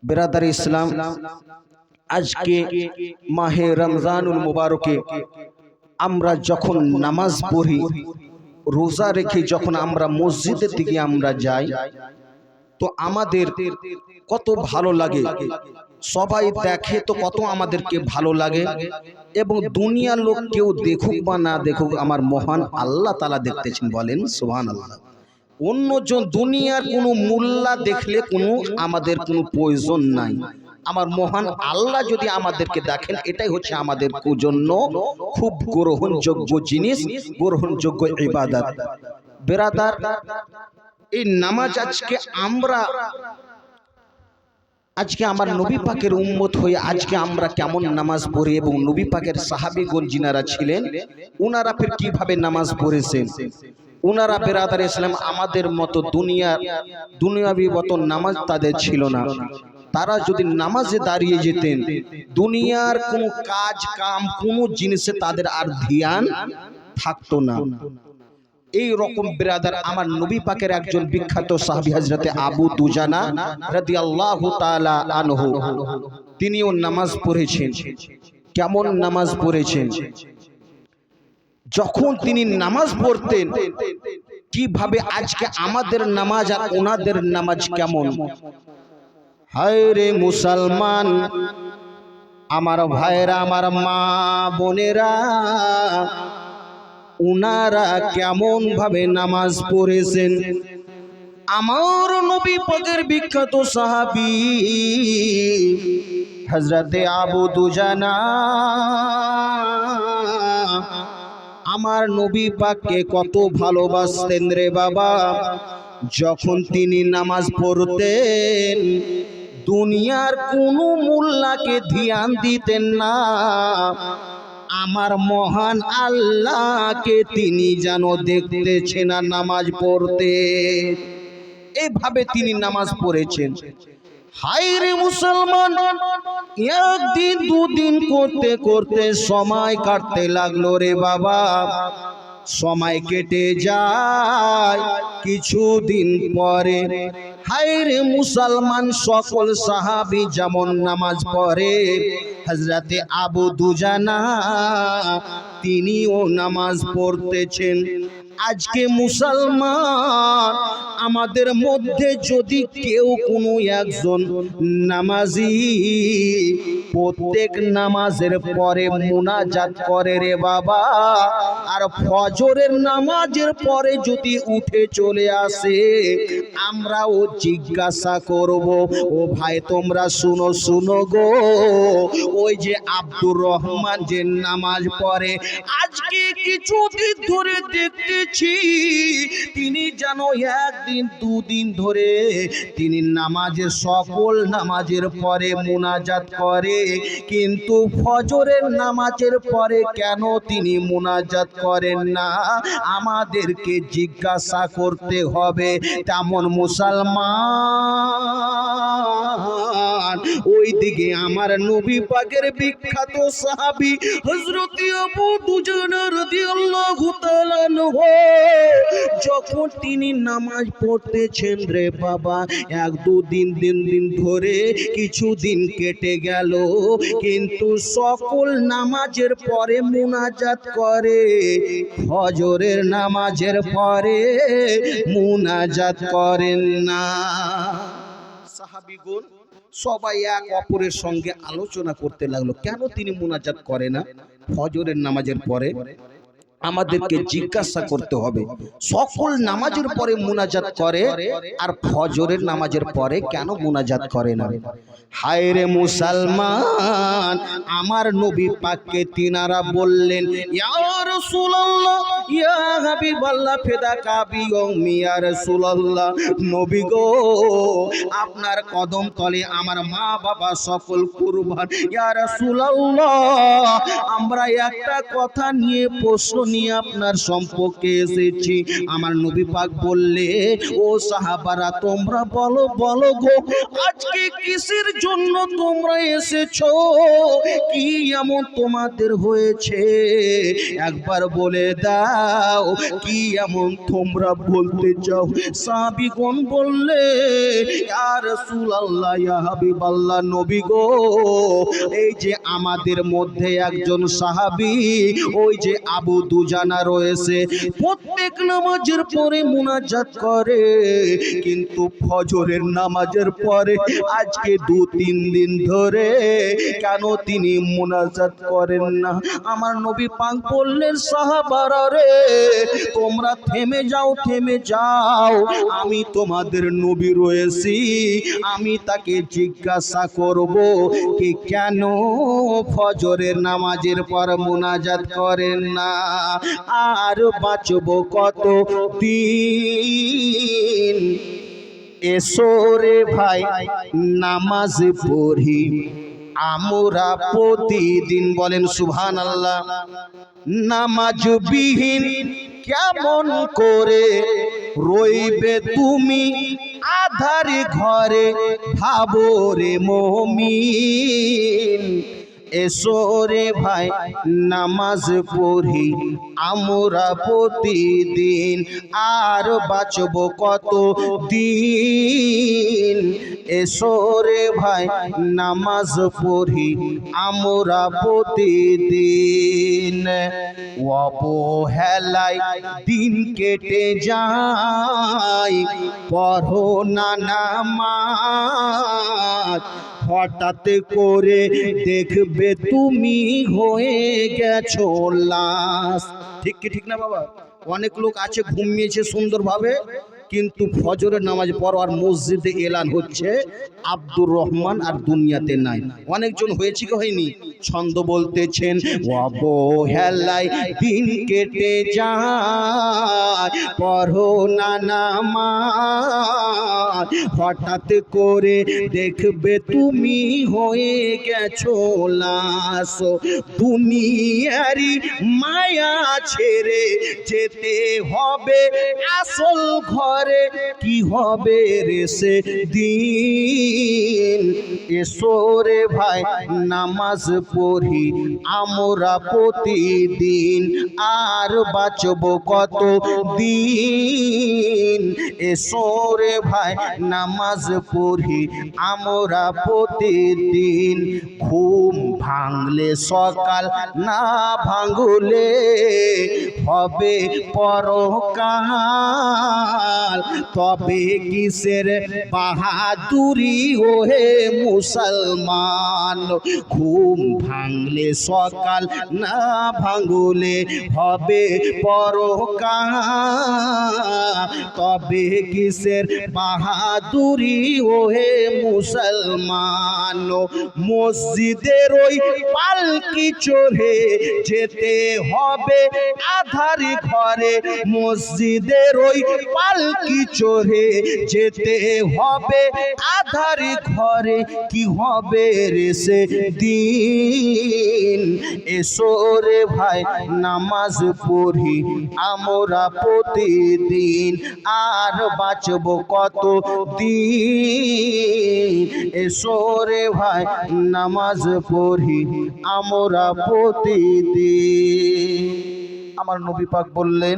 बिरादर इस्लाम आज के माहे रमजानुल मुबारके আমরা যখন নামাজ পড়ি রোজা রেখে যখন আমরা মসজিদের দিকে আমরা যাই তো আমাদের কত ভালো লাগে সবাই দেখে তো কত আমাদেরকে ভালো লাগে এবং দুনিয়ার লোক কেউ দেখুক বা না দেখুক আমার মহান আল্লাহ তাআলা দেখতেছেন বলেন সুবহানাল্লাহ। অন্যজন দুনিয়ার কোনো মোল্লা দেখলে কোনো আমাদের কোনো প্রয়োজন নাই, আমার মহান আল্লাহ যদি আমাদেরকে দেখেন এটাই হচ্ছে আমাদের জন্য খুব গ্রহণযোগ্য জিনিস, গ্রহণযোগ্য ইবাদত। বিরাদার এই নামাজ আজকে আমার নবী পাকের উম্মত হয়ে আজকে আমরা কেমন নামাজ পড়ি এবং নবী পাকের সাহাবীগণ যিনারা ছিলেন ওনারা ফির কিভাবে নামাজ পড়েছেন, ওনারা বিরাদার ইসলাম আমাদের মতো দুনিয়াবি মতো নামাজ তাদের ছিল না। তারা যদি নামাজে দাঁড়িয়ে যেতেন দুনিয়ার কোনো কাজ কাম কোনো জিনিসে তাদের আর ধ্যান থাকতো না। এই রকম বিরাদার আমার নবী পাকের একজন বিখ্যাত সাহাবী হযরতে আবু দুজানা রাদিয়াল্লাহু তাআলা আনহু তিনিও নামাজ পড়েছেন। কেমন নামাজ পড়েছেন, যখন তিনি নামাজ পড়তেন কিভাবে আজকে আমাদের নামাজ আর ওনাদের নামাজ কেমন। হায় রে মুসলমান, আমার ভাইরা, আমার মা বোনেরা, উনারা কেমন ভাবে নামাজ পড়েছেন। আমার নবী পাকের বিখ্যাত সাহাবী হযরতে আবু দুজানা আমার নবী পাককে কত ভালোবাসতেন রে বাবা। যখন তিনি নামাজ পড়তেন দুনিয়ার কোনো মোল্লাকে ধ্যান দিতেন না, আমার মহান আল্লাহকে তিনি যেন দেখতেছেন আর নামাজ পড়তে। এইভাবে তিনি নামাজ পড়েছেন। হায় রে মুসলমান, একদিন দুদিন করতে করতে সময় কাটতে লাগলো রে বাবা। সময় কেটে যায় কিছুদিন পরে, হায় রে মুসলমান, সকল সাহাবী যেমন নামাজ পড়ে হযরতে আবু দুজানা তিনিও নামাজ পড়তেছেন। আজকে মুসলমান আমাদের মধ্যে যদি কেউ কোনো একজন নামাজি প্রত্যেক নামাজের পরে মুনাজাত করে রে বাবা, আর ফজরের নামাজের পরে যদি উঠে চলে আসে আমরাও জিজ্ঞাসা করব, ও ভাই তোমরা শুনো শুনো গো, ওই যে আব্দুর রহমান যে নামাজ পড়ে আজকে কিছুদিন ধরে দেখতেছি তিনি যেন একদিন দুদিন ধরে তিনি নামাজের সকল নামাজের পরে মুনাজাত করে, কিন্তু ফজরের নামাজের পরে কেন তিনি মুনাজাত করেন না আমাদেরকে জিজ্ঞাসা করতে হবে। তেমন মুসলমান ওইদিকে আমার নবী পাকের বিখ্যাত সাহাবী হযরতে আবু দুজানা রাদিয়াল্লাহু তাআলা আনহু যখন তিনি নামাজ পড়তেছেন রে বাবা, এক দুদিন দিন ধরে কিছুদিন কেটে গেল কিন্তু সকল নামাজের পরে মুনাজাত করে, ফজরের নামাজের পরে মুনাজাত করেন না। সাহাবীগণ সবাই এক অপরের সঙ্গে আলোচনা করতে লাগলো কেন তিনি মুনাজাত করে না ফজরের নামাজের পরে। আমাদেরকে জিজ্ঞাসা করতে হবে সকল নামাজের পরে মুনাজাত করে আর ফজরের নামাজের পরে কেন মুনাজাত করে না। হায় রে মুসলমান, আমার নবী পাককে তিনারা বললেন, ইয়া রাসূলুল্লাহ, ইয়া হাবিবাল্লাহ, ফিদাকা বিউম্মি, ইয়া রাসূলুল্লাহ, নবী গো আপনার কদম তলে আমার মা বাবা সকল কুরবান। ইয়া রাসূলুল্লাহ, আমরা একটা কথা নিয়ে প্রশ্ন নিয়ে আপনার সম্পর্কে এসেছি। আমার নবী পাক বললে, ও সাহাবারা তোমরা বলো বলো গো, আজকে কিসের জন্য তোমরা এসেছো? কি এমন তোমাদের হয়েছে? একবার বলে দাও, কি এমন তোমরা বলতে চাও? সাহাবীগণ বললে, ইয়া রাসূলুল্লাহ, ইয়া হাবিবাল্লাহ, নবী গো, এই যে আমাদের মধ্যে একজন সাহাবী, ওই যে আবু দুজানা রয়েছে, প্রত্যেক নামাজের পরে মুনাজাত করে, কিন্তু ফজরের নামাজের পরে আজকে 2-3 দিন ধরে কেন তিনি মুনাজাত করেন না? আমার নবী পাক বললেন, সাহাবারা রে, তোমরা থেমে যাও, থেমে যাও, আমি তোমাদের নবী রয়েছি, আমি তাকে জিজ্ঞাসা করব কি কেন ফজরের নামাজের পর মুনাজাত করেন না? আর বাঁচব কত দিন? এসো রে ভাই নামাজ পড়ি আমরা প্রতিদিন, বলেন সুবহানাল্লাহ। নামাজ বিহীন কেমন করে রইবে তুমি আধার ঘরে, ভাবো রে মুমিন। এসো রে ভাই নামাজ পড়ি আমরা প্রতিদিন, আর বাঁচব কত দিন? এসো রে ভাই নামাজ পড়ি আমরা প্রতিদিন। অবহেলায় দিন কেটে যায়, পড়ো না নামাজ, হঠাৎ করে দেখবে তুমি হয়ে গেছো লাশ। ঠিক কি ঠিক না বাবা? অনেক লোক আছে ঘুমিয়েছে সুন্দরভাবে, কিন্তু ফজরের নামাজ পড়ার মসজিদে এলান হচ্ছে আব্দুর রহমান আর দুনিয়াতে নাই। অনেকজন হয়েছে কি হয়নি? ছন্দ বলতেছেন, অবহেলায় দিন কেটে যায়, পড়ো না নামাজ, হঠাৎ করে দেখবে তুমি হয়ে গেছো লাশ। দুনিয়ারি মায়া ছেড়ে যেতে হবে আসল ঘরে, কি হবে রে সে দিন? এসো রে ভাই নামাজ পড়ি আমরা প্রতিদিন, আর বাঁচব কত দিন? এসো রে ভাই নামাজ পড়ি আমরা প্রতিদিন। ঘুম ভাঙলে সকাল, না ভাঙলে হবে পরকাল, তবে কিসের বাহাদুরি ওহে মুসলমান? ঘুম ভাঙলে সকাল, না ভাঙলে হবে পরকাল, তবে কিসের বাহাদুরি ওহে মুসলমান? মসজিদের ওই পালকি চড়ে যেতে হবে আধার ঘরে, মসজিদের ওই পালকি চড়ে যেতে হবে আধার ঘরে, কি হবে রে সে দিন? এসো রে ভাই নামাজ পড়ি আমরা প্রতিদিন, আর বাঁচব কত দিন? এসো রে ভাই নামাজ পড়ি আমরা প্রতিদিন। আমার নবী পাক বললেন,